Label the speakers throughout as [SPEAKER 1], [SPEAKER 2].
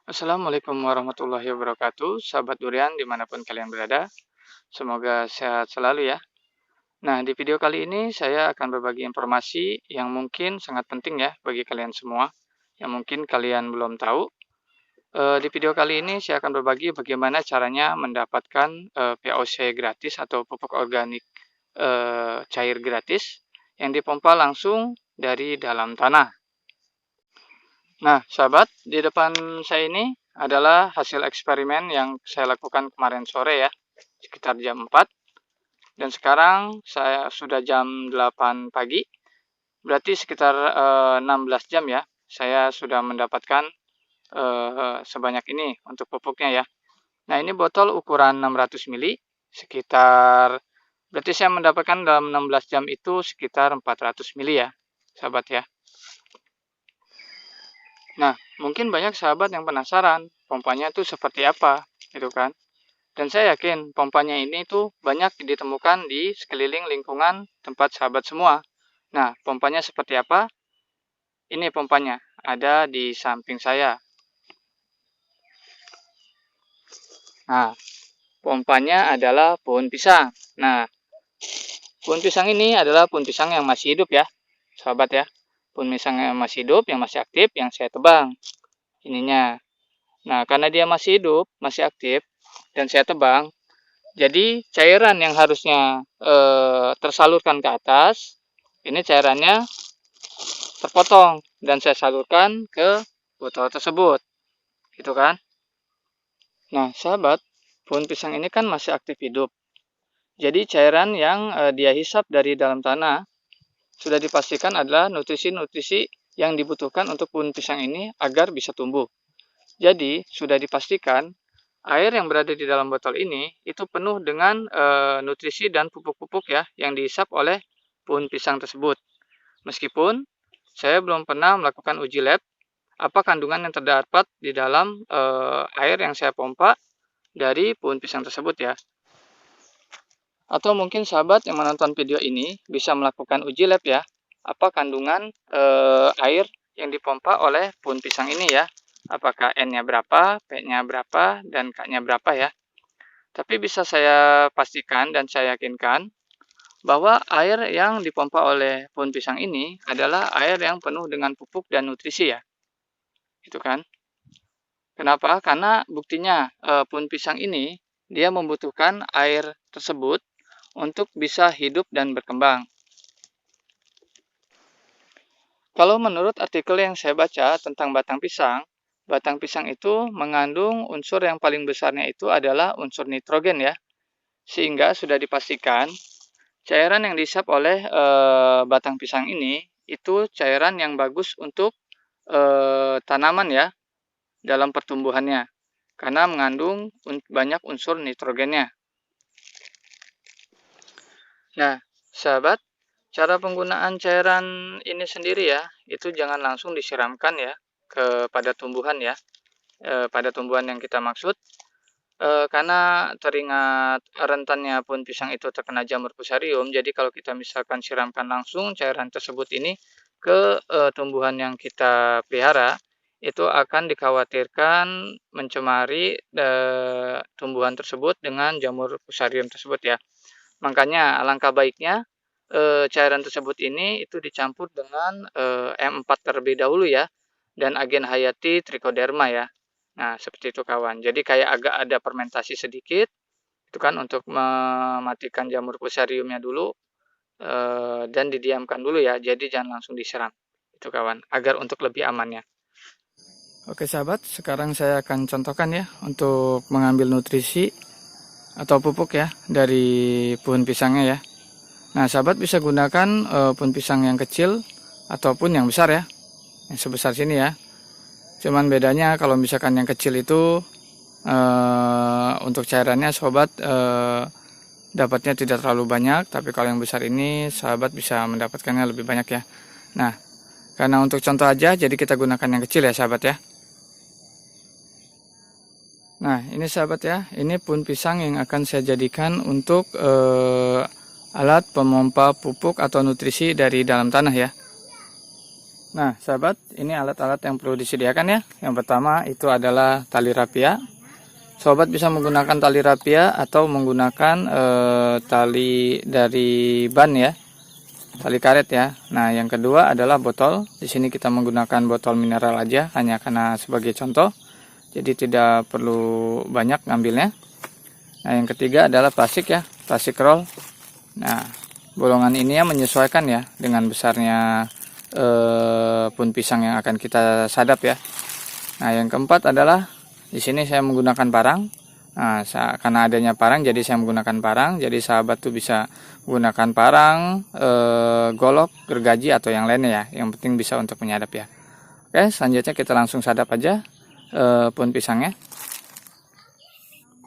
[SPEAKER 1] Assalamualaikum warahmatullahi wabarakatuh, sahabat durian dimanapun kalian berada. Semoga sehat selalu ya. Nah, di video kali ini saya akan berbagi informasi yang mungkin sangat penting ya bagi kalian semua, yang mungkin kalian belum tahu. Di video kali ini saya akan berbagi bagaimana caranya mendapatkan POC gratis atau pupuk organik cair gratis yang dipompa langsung dari dalam tanah. Nah, sahabat, di depan saya ini adalah hasil eksperimen yang saya lakukan kemarin sore ya, sekitar jam 4. Dan sekarang saya sudah jam 8 pagi, berarti sekitar 16 jam ya, saya sudah mendapatkan sebanyak ini untuk pupuknya ya. Nah, ini botol ukuran 600 mili, sekitar, berarti saya mendapatkan dalam 16 jam itu sekitar 400 mili ya, sahabat ya. Nah, mungkin banyak sahabat yang penasaran pompanya itu seperti apa, gitu kan? Dan saya yakin pompanya ini tuh banyak ditemukan di sekeliling lingkungan tempat sahabat semua. Nah, pompanya seperti apa? Ini pompanya, ada di samping saya. Nah, pompanya adalah pohon pisang. Nah, pohon pisang ini adalah pohon pisang yang masih hidup ya, sahabat ya. Pohon pisang yang masih hidup, yang masih aktif, yang saya tebang. Ininya. Nah, karena dia masih hidup, masih aktif, dan saya tebang, jadi cairan yang harusnya tersalurkan ke atas, ini cairannya terpotong dan saya salurkan ke botol tersebut, gitu kan? Nah, sahabat, pohon pisang ini kan masih aktif hidup. Jadi cairan yang dia hisap dari dalam tanah sudah dipastikan adalah nutrisi-nutrisi yang dibutuhkan untuk pohon pisang ini agar bisa tumbuh. Jadi sudah dipastikan air yang berada di dalam botol ini itu penuh dengan nutrisi dan pupuk-pupuk ya yang dihisap oleh pohon pisang tersebut. Meskipun saya belum pernah melakukan uji lab apa kandungan yang terdapat di dalam air yang saya pompa dari pohon pisang tersebut ya. Atau mungkin sahabat yang menonton video ini bisa melakukan uji lab ya, apa kandungan air yang dipompa oleh pohon pisang ini ya. Apakah N-nya berapa, P-nya berapa, dan K-nya berapa ya. Tapi bisa saya pastikan dan saya yakinkan bahwa air yang dipompa oleh pohon pisang ini adalah air yang penuh dengan pupuk dan nutrisi ya. Gitu kan? Kenapa? Karena buktinya pohon pisang ini dia membutuhkan air tersebut untuk bisa hidup dan berkembang. Kalau menurut artikel yang saya baca tentang batang pisang itu mengandung unsur yang paling besarnya itu adalah unsur nitrogen ya. Sehingga sudah dipastikan cairan yang dihisap oleh batang pisang ini itu cairan yang bagus untuk tanaman ya dalam pertumbuhannya. Karena mengandung banyak unsur nitrogennya. Nah, sahabat, cara penggunaan cairan ini sendiri ya, itu jangan langsung disiramkan ya kepada tumbuhan ya, pada tumbuhan yang kita maksud, karena teringat rentannya pohon pisang itu terkena jamur fusarium, jadi kalau kita misalkan siramkan langsung cairan tersebut ini ke tumbuhan yang kita pelihara, itu akan dikhawatirkan mencemari tumbuhan tersebut dengan jamur fusarium tersebut ya. Makanya alangkah baiknya cairan tersebut ini itu dicampur dengan M4 terlebih dahulu ya, dan agen hayati trichoderma ya. Nah, seperti itu kawan. Jadi kayak agak ada fermentasi sedikit, itu kan untuk mematikan jamur fusariumnya dulu, dan didiamkan dulu ya. Jadi jangan langsung disiram, itu kawan, agar untuk lebih amannya. Oke sahabat, sekarang saya akan contohkan ya untuk mengambil nutrisi atau pupuk ya dari pohon pisangnya ya. Nah, sahabat bisa gunakan pohon pisang yang kecil ataupun yang besar ya, yang sebesar sini ya. Cuman bedanya kalau misalkan yang kecil itu untuk cairannya sahabat dapatnya tidak terlalu banyak, tapi kalau yang besar ini sahabat bisa mendapatkannya lebih banyak ya. Nah, karena untuk contoh aja, jadi kita gunakan yang kecil ya sahabat ya. Nah, ini sahabat ya, ini pohon pisang yang akan saya jadikan untuk alat pemompa pupuk atau nutrisi dari dalam tanah ya. Nah, sahabat, ini alat-alat yang perlu disediakan ya. Yang pertama itu adalah tali rapia. Sobat bisa menggunakan tali rapia atau menggunakan tali dari ban ya, tali karet ya. Nah, yang kedua adalah botol. Di sini kita menggunakan botol mineral aja, hanya karena sebagai contoh. Jadi tidak perlu banyak ngambilnya. Nah, yang ketiga adalah plastik ya, plastik roll. Nah, bolongan ini ya menyesuaikan ya dengan besarnya pun pisang yang akan kita sadap ya. Nah, yang keempat adalah di sini saya menggunakan parang. Nah, karena adanya parang jadi saya menggunakan parang. Jadi sahabat tuh bisa menggunakan parang, golok, gergaji atau yang lainnya ya. Yang penting bisa untuk menyadap ya. Oke, selanjutnya kita langsung sadap aja pun pisangnya.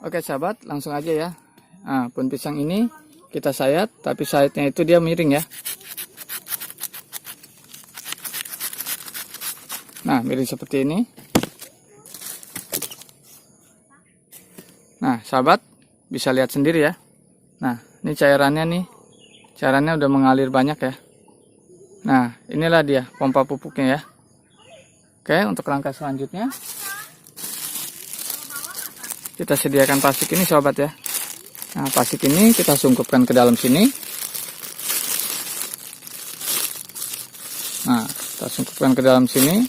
[SPEAKER 1] Oke sahabat, langsung aja ya. Nah, pun pisang ini kita sayat, tapi sayatnya itu dia miring ya. Nah, miring seperti ini. Nah, sahabat bisa lihat sendiri ya. Nah, ini cairannya nih. Cairannya udah mengalir banyak ya. Nah, inilah dia pompa pupuknya ya. Oke, untuk langkah selanjutnya kita sediakan plastik ini sahabat ya. Nah, plastik ini kita sungkupkan ke dalam sini. Nah, kita sungkupkan ke dalam sini.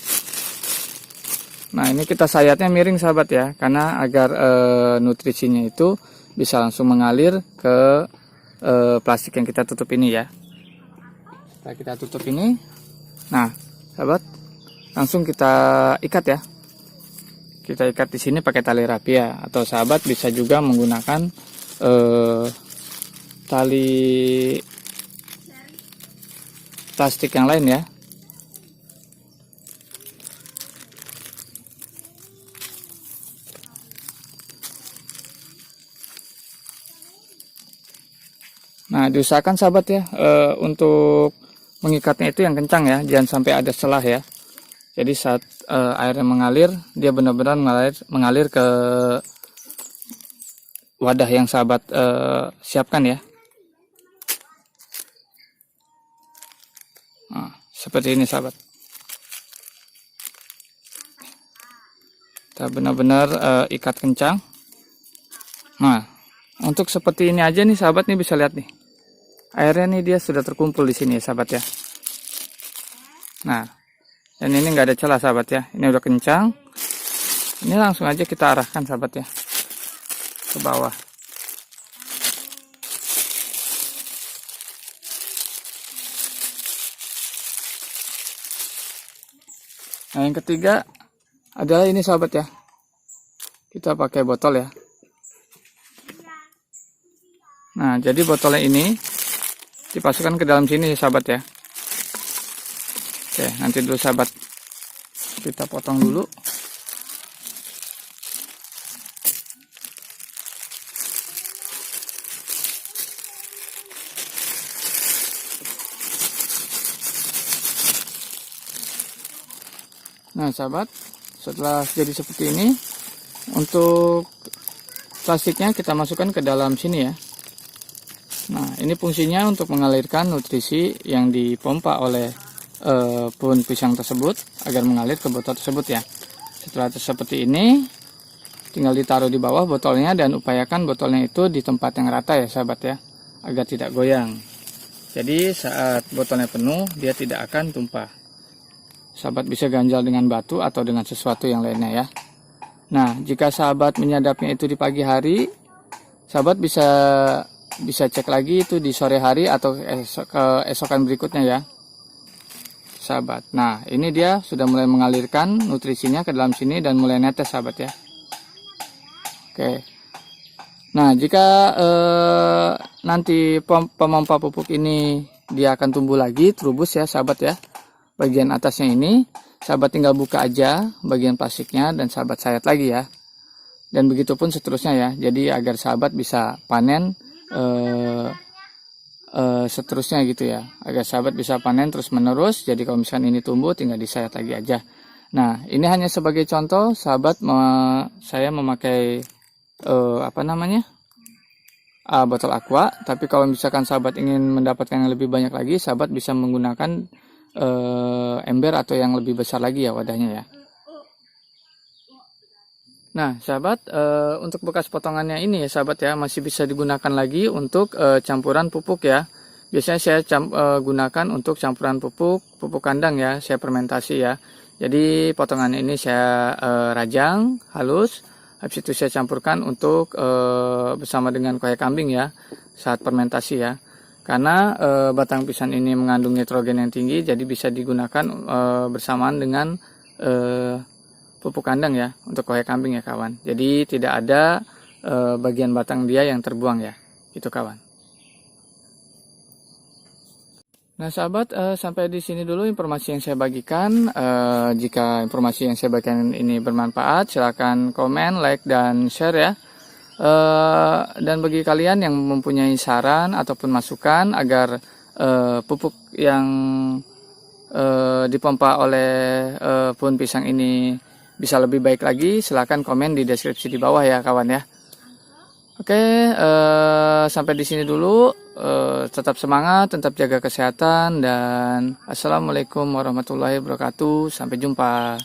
[SPEAKER 1] Nah, ini kita sayatnya miring sahabat ya, karena agar nutrisinya itu bisa langsung mengalir ke plastik yang kita tutup ini ya. Setelah kita tutup ini, nah sahabat, langsung kita ikat ya. Kita ikat di sini pakai tali rapia, atau sahabat bisa juga menggunakan tali plastik yang lain ya. Nah, diusahakan sahabat ya untuk mengikatnya itu yang kencang ya, jangan sampai ada celah ya. Jadi saat airnya mengalir, dia benar-benar mengalir ke wadah yang sahabat siapkan ya. Nah, seperti ini sahabat. Kita benar-benar ikat kencang. Nah, untuk seperti ini aja nih sahabat nih, bisa lihat nih. Airnya nih dia sudah terkumpul di sini ya sahabat ya. Nah, dan ini nggak ada celah sahabat ya. Ini udah kencang. Ini langsung aja kita arahkan sahabat ya ke bawah. Nah, yang ketiga adalah ini sahabat ya. Kita pakai botol ya. Nah, jadi botolnya ini dipasukkan ke dalam sini sahabat ya. Oke, nanti dulu sahabat kita potong dulu. Nah sahabat, setelah jadi seperti ini, untuk plastiknya kita masukkan ke dalam sini ya. Nah, ini fungsinya untuk mengalirkan nutrisi yang dipompa oleh pun pisang tersebut agar mengalir ke botol tersebut ya. Setelah seperti ini, tinggal ditaruh di bawah botolnya dan upayakan botolnya itu di tempat yang rata ya sahabat ya, agar tidak goyang. Jadi saat botolnya penuh, dia tidak akan tumpah. Sahabat bisa ganjal dengan batu atau dengan sesuatu yang lainnya ya. Nah, jika sahabat menyadapnya itu di pagi hari, sahabat bisa cek lagi itu di sore hari atau keesokan berikutnya ya sahabat. Nah, ini dia sudah mulai mengalirkan nutrisinya ke dalam sini dan mulai netes sahabat ya. Oke. Nah, jika nanti pemompa pupuk ini dia akan tumbuh lagi terubus ya sahabat ya, bagian atasnya ini sahabat tinggal buka aja bagian plastiknya dan sahabat sayat lagi ya, dan begitupun seterusnya ya. Jadi agar sahabat bisa panen seterusnya gitu ya, agar sahabat bisa panen terus menerus. Jadi kalau misalkan ini tumbuh tinggal disayat lagi aja. Nah, ini hanya sebagai contoh sahabat, saya memakai botol aqua. Tapi kalau misalkan sahabat ingin mendapatkan yang lebih banyak lagi, sahabat bisa menggunakan ember atau yang lebih besar lagi ya wadahnya ya. Nah sahabat, untuk bekas potongannya ini ya sahabat ya, masih bisa digunakan lagi untuk campuran pupuk ya. Biasanya saya gunakan untuk campuran pupuk kandang ya, saya fermentasi ya. Jadi potongan ini saya rajang halus, habis itu saya campurkan untuk bersama dengan kuahnya kambing ya saat fermentasi ya. Karena batang pisang ini mengandung nitrogen yang tinggi, jadi bisa digunakan bersamaan dengan pupuk kandang ya untuk kuahnya kambing ya kawan. Jadi tidak ada bagian batang dia yang terbuang ya, itu kawan. Nah sahabat, sampai di sini dulu informasi yang saya bagikan. Jika informasi yang saya bagikan ini bermanfaat, silakan komen, like, dan share ya. Dan bagi kalian yang mempunyai saran ataupun masukan agar pupuk yang dipompa oleh pohon pisang ini bisa lebih baik lagi, silakan komen di deskripsi di bawah ya kawan ya. Oke, sampai di sini dulu. Tetap semangat, tetap jaga kesehatan, dan assalamualaikum warahmatullahi wabarakatuh. Sampai jumpa.